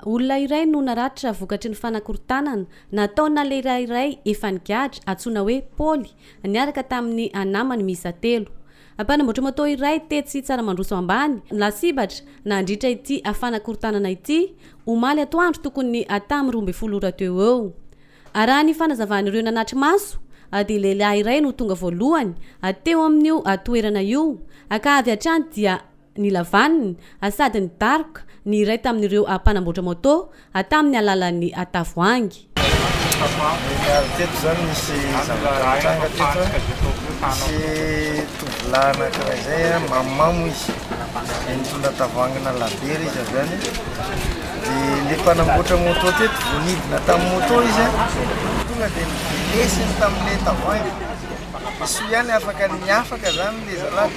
Olona iray no naratra vokatry ny fanakorontanana nataona lehilahy iray efa nigadra antsoina hoe Paoly niaraka tamin'ny anamany miisa 3. Mpanamboatra moto iray tetsy Tsaramandrso ambany lasibatra nandritra ity fanakorontanana ity omaly atoandro tokony atamy 12 ora teo eo. Araha ny fanazavan'ireo nanatry maso dia lehilahy iray no tonga voalohany teo amin'io toerana io ka avy hatrany dia nilavaniny sady ny daroka ny iray tamin'ireo mpanamboatra moto tamin'ny alalan'ny tavoahangy. Teto zany misy zavatranga teto misy tovolahy anankiray zay mamamo izy mitondra tavoahangina labery izy avy any dia le mpanamboatra moto teto vonidina tamin'ny moto izy tonga dia nilesiny tamin'le tavoahangy iso ihany afaka niafaka zany le zalahy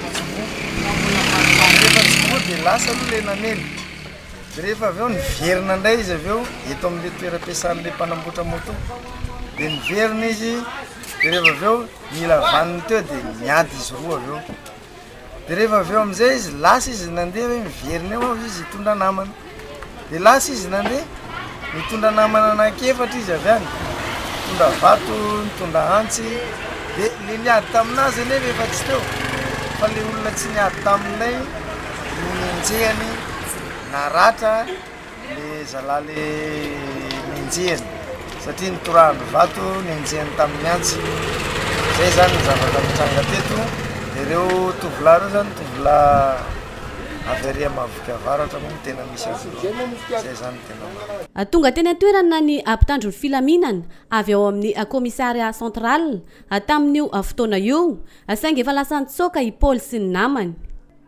rehefa tsobo dia lasa aloha le nanely dia rehefa avy eo niverina indray izy avy eo eto amin'le toeram-piasan'le mpanamboatra moto dia niverina izy dia rehefa avy eo nilavaniny teo dia miady izy roa avy eo dia rehefa avy eo amin'izay izy lasa izy nandeha hoe miverina eo izy hitondra namana dia lasa izy nandeha nitondra namana anankiefatra izy avy any nitondra vato nitondra antsy dia le niady taminazy anefa efa tsy teo fa le olona tsy niady taminay no ninjehany naratra le zalahy le ninjehany satria nitorahany vato ninjehany tamin'ny antsy. Zay zany ny zavatra mitranga teto dia ireo tovolahy ireo zany tovolahy averia mavoka avaratra moa tena misy azy zay zany tena tonga teny an-toerana ny mpitandro ny filaminana avy ao amin'ny komisaria central tamin'io fotoana io saingy efa lasa nitsoaka i Paoly sy ny namany.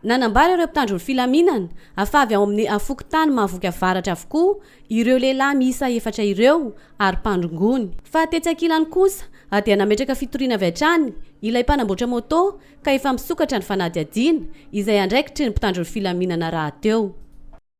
Nanambara ireo mpitandro ny filaminana fa avy ao amin'ny fokotany mahavoky avaratra avokoa ireo lehilahy miisa 4 ireo ary mpandrongony. Fa tetsy ankilany kosa dia nametraka fitoriana avy hatrany ilay mpanamboatra moto ka efa misokatra ny fanadihadiana izay andraikitry ny mpitandro ny filaminana rahateo.